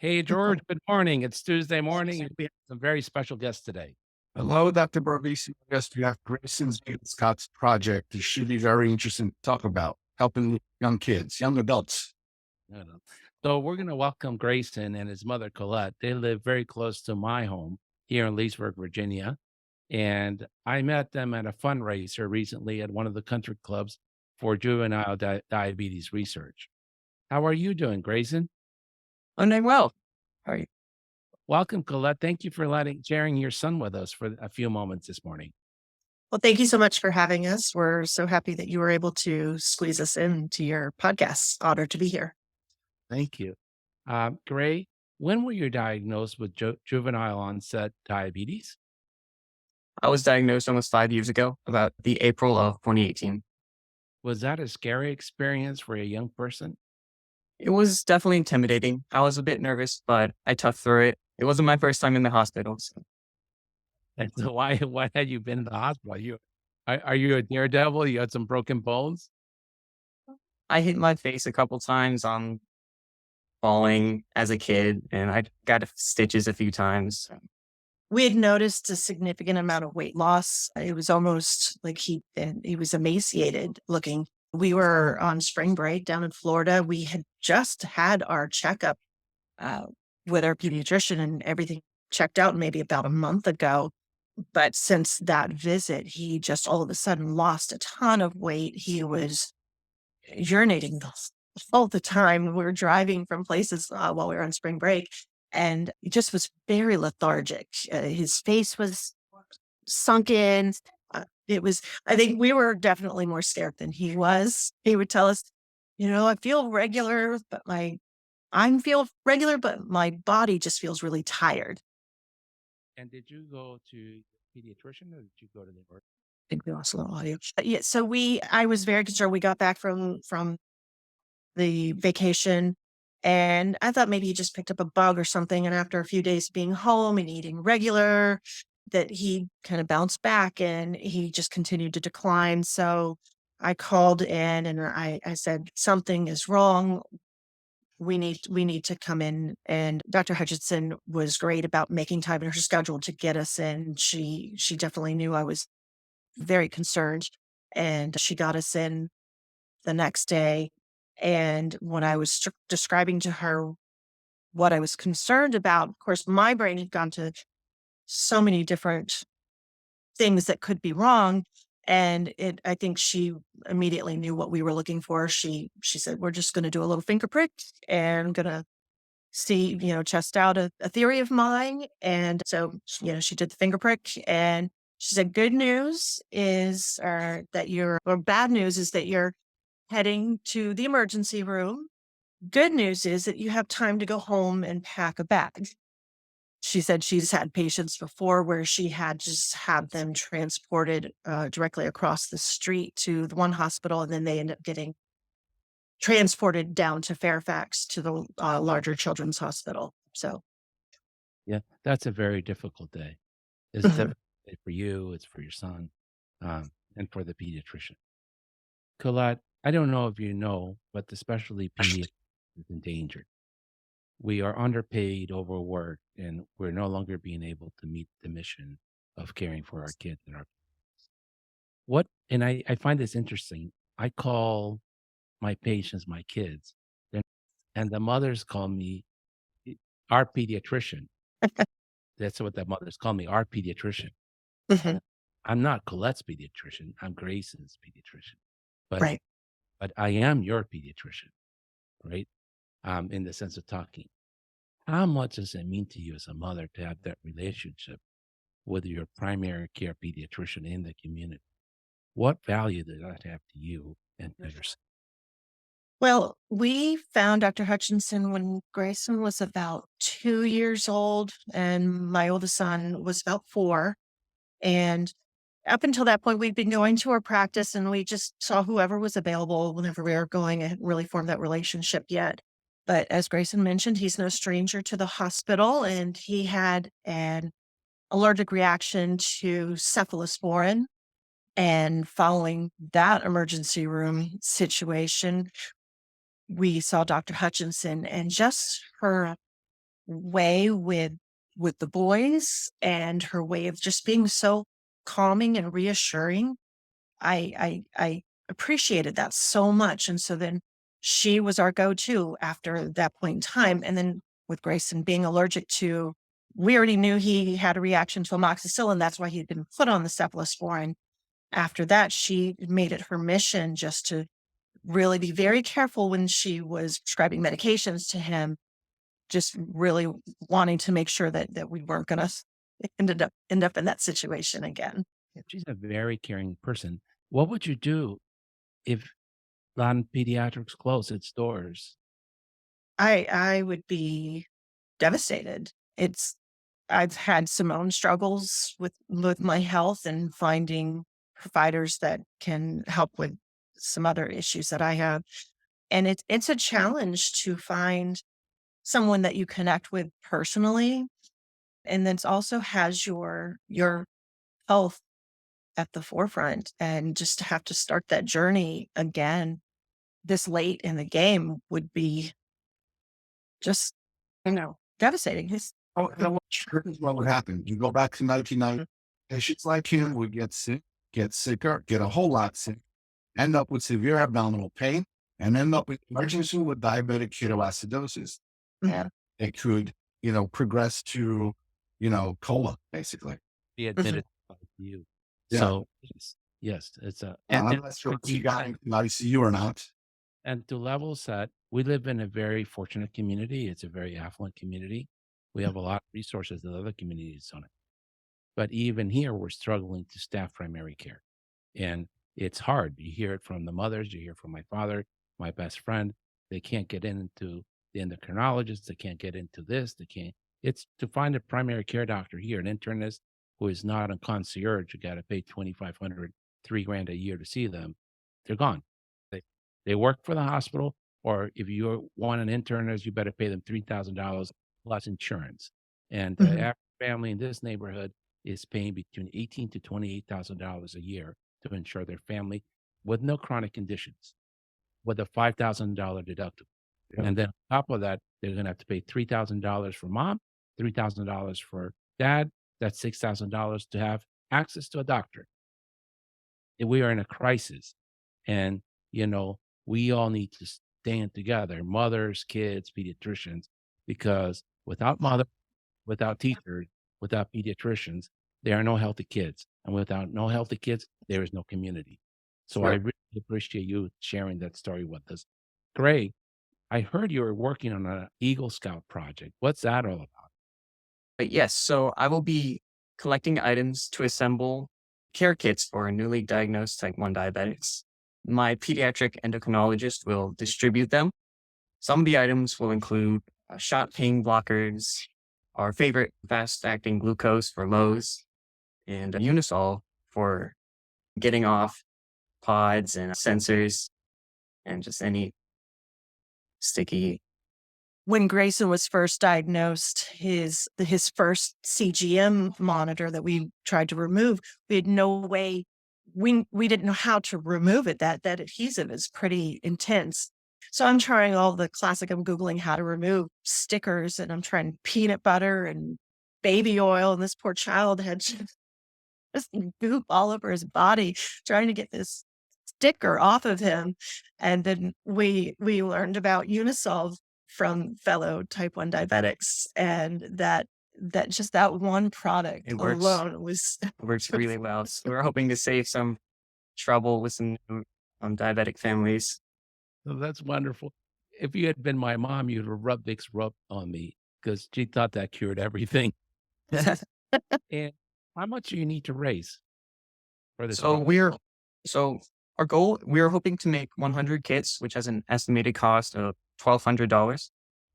Hey, George, good morning. It's Tuesday morning, and we have some very special guests today. Hello, Dr. Barbisi. Yes, we have Grayson's Scott's project. It should be very interesting to talk about helping young kids, young adults. No, no. So, we're going to welcome Grayson and his mother, Colette. They live very close to my home here in Leesburg, Virginia. And I met them at a fundraiser recently at one of the country clubs for juvenile diabetes research. How are you doing, Grayson? I'm doing well. How are you? Welcome, Colette. Thank you for sharing your son with us for a few moments this morning. Well, thank you so much for having us. We're so happy that you were able to squeeze us into your podcast. Honored to be here. Thank you. Gray, when were you diagnosed with juvenile onset diabetes? I was diagnosed almost 5 years ago, about the April of 2018. Was that a scary experience for a young person? It was definitely intimidating. I was a bit nervous, but I toughed through it. It wasn't my first time in the hospital. So And so why had you been in the hospital? Are you a daredevil? You had some broken bones? I hit my face a couple times on falling as a kid, and I got stitches a few times. We had noticed a significant amount of weight loss. It was almost like he was emaciated looking. We were on spring break down in Florida. We had just had our checkup uh, with our pediatrician and everything checked out maybe about a month ago. But since that visit, he just all of a sudden lost a ton of weight. He was urinating all the time. We were driving from places while we were on spring break, and he just was very lethargic. His face was sunken. I think we were definitely more scared than he was. He would tell us, I feel regular, but my body just feels really tired. And did you go to the pediatrician or did you go to the emergency? I think we lost a little audio. Yeah, so I was very concerned. We got back from the vacation, and I thought maybe he just picked up a bug or something. And after a few days being home and eating regular, that he kind of bounced back and he just continued to decline. So I called in and I said, something is wrong. We need to come in. And Dr. Hutchinson was great about making time in her schedule to get us in. She definitely knew I was very concerned, and she got us in the next day. And when I was describing to her what I was concerned about, of course, my brain had gone to so many different things that could be wrong. And I think she immediately knew what we were looking for. She said, we're just going to do a little finger prick and going to see, test out a theory of mine. And so, she did the finger prick and she said, good news is or bad news is that you're heading to the emergency room. Good news is that you have time to go home and pack a bag. She said she's had patients before where she had just had them transported directly across the street to the one hospital, and then they end up getting transported down to Fairfax to the larger children's hospital. So, Yeah, that's a very difficult day. It's mhm. difficult day for you, it's for your son, and for the pediatrician. Colette, I don't know if you know, but the specialty pediatrician is endangered. We are underpaid, overworked, and we're no longer being able to meet the mission of caring for our kids and our what and I find this interesting. I call my patients my kids, and the mothers call me I our pediatrician. That's what the mothers call me, our pediatrician. Mhm. I'm not Colette's pediatrician, I'm Grayson's pediatrician, but Right. I am your pediatrician, right? In the sense of talking. How much does it mean to you as a mother to have that relationship with your primary care pediatrician in the community? What value does that have to you and to your son? Well, we found Dr. Hutchinson when Grayson was about 2 years old, and my oldest son was about four. And up until that point, we'd been going to our practice and we just saw whoever was available whenever we were going. I hadn't really formed that relationship yet. But as Grayson mentioned, he's no stranger to the hospital, and he had an allergic reaction to cephalosporin. And following that emergency room situation, we saw Dr. Hutchinson, and just her way with the boys and her way of just being so calming and reassuring. I appreciated that so much, and so then she was our go-to after that point in time, and then with Grayson being allergic to, we already knew he had a reaction to amoxicillin, that's why he'd been put on the cephalosporin. After that, she made it her mission just to really be very careful when she was prescribing medications to him, just really wanting to make sure that we weren't gonna end up in that situation again. She's a very caring person. What would you do if Latin Pediatrics closed its doors? I would be devastated. It's I've had some own struggles with my health and finding providers that can help with some other issues that I have. And it's a challenge to find someone that you connect with personally and then also has your health at the forefront, and just to have to start that journey again this late in the game would be just, devastating. Oh, you know what? Here's what would happen. You go back to 1990, patients like him would get sick, get sicker, get a whole lot sick, end up with severe abdominal pain, and end up with emergency with diabetic ketoacidosis. Mhm, And it could, progress to, coma, basically. Be mhm. admitted to ICU. Yeah. So yes, yes, it's a I'm not sure if you got into ICU or not. and to level set, we live in a very fortunate community. It's a very affluent community. We have a lot of resources that other communities don't have. But even here, we're struggling to staff primary care. And it's hard. You hear it from the mothers, you hear from my father, my best friend. They can't get into the endocrinologist, they can't get into this, they can't. It's to find a primary care doctor here, an internist who is not a concierge, you got to pay 2,500, 3 grand a year to see them. They're gone. They, they work for the hospital, or if you want an internist, you better pay them $3,000 plus insurance. And the Mhm. average family in this neighborhood is paying between 18 to $28,000 a year to insure their family with no chronic conditions, with a $5,000 deductible. Yeah. And then on top of that, they're going to have to pay $3,000 for mom, $3,000 for dad. That's $6,000 to have access to a doctor. We are in a crisis. And, you know, we all need to stand together, mothers, kids, pediatricians, because without mother, without teachers, without pediatricians, there are no healthy kids. And without no healthy kids, there is no community. So I Sure. really appreciate you sharing that story with us. Gray, I heard you were working on an Eagle Scout project. What's that all about? Yes, so I will be collecting items to assemble care kits for newly diagnosed type 1 diabetics. My pediatric endocrinologist will distribute them. Some of the items will include shot pain blockers, our favorite fast acting glucose for lows, and a Unisol for getting off pods and sensors and just any sticky. When Grayson was first diagnosed, his first CGM monitor that we tried to remove, we had no way, we didn't know how to remove it. That adhesive is pretty intense. So I'm trying all the classic, I'm Googling how to remove stickers, and I'm trying peanut butter and baby oil, and this poor child had just goop all over his body trying to get this sticker off of him. And then we learned about Unisolve from fellow type 1 diabetics, and that just that one product It works. alone was Works really well. So we're hoping to save some trouble with some new diabetic families. Oh, that's wonderful. If you had been my mom, you'd have rubbed Vicks Rub on me because she thought that cured everything. And how much do you need to raise for this So project? so our goal, we're hoping to make 100 kits, which has an estimated cost of $1,200.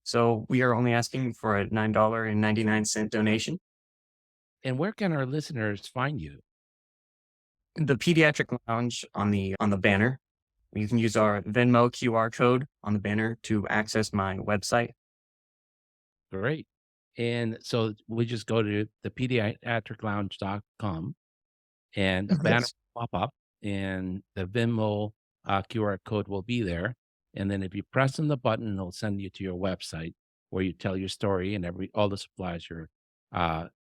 So we are only asking for a $9.99 donation. And where can our listeners find you? The pediatric lounge on the banner. You can use our Venmo QR code on the banner to access my website. Great. And so we just go to the pediatriclounge.com and a banner Yes. will pop up and the Venmo QR code will be there. And then if you press on the button, it'll send you to your website where you tell your story and all the supplies you're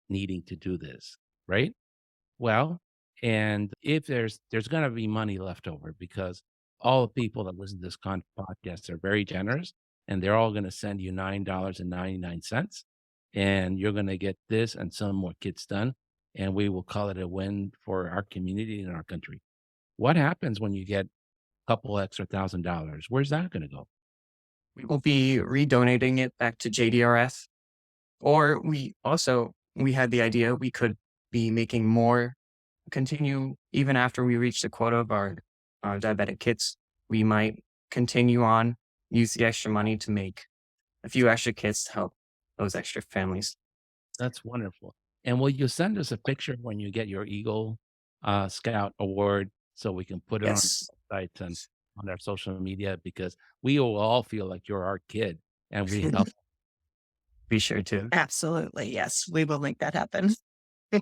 needing to do this, right? Well, and if there's going to be money left over because all the people that listen to this podcast are very generous, and they're all going to send you $9.99, and you're going to get this and some more kits done, and we will call it a win for our community and our country. What happens when you get a couple extra $1,000? Where's that going to go? We will be redonating it back to JDRF. Or we had the idea we could be making more, continue even after we reach the quota of our diabetic kits. We might continue on, use the extra money to make a few extra kits to help those extra families. That's wonderful. And will you send us a picture when you get your Eagle Scout award so we can put it on Yes, our site and on our social media? Because we will all feel like you're our kid and we help. be sure to. Absolutely. Yes, we will make that happen.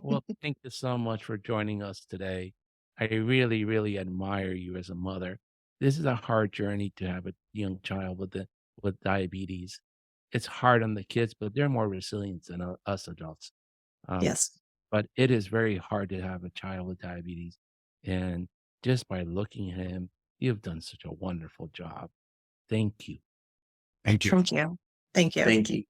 Well, thank you so much for joining us today. I really, really admire you as a mother. This is a hard journey to have a young child with diabetes. It's hard on the kids, but they're more resilient than us adults. Um, Yes. but it is very hard to have a child with diabetes. And just by looking at him, you've done such a wonderful job. Thank you. Thank you. Thank you. Thank you. Thank you.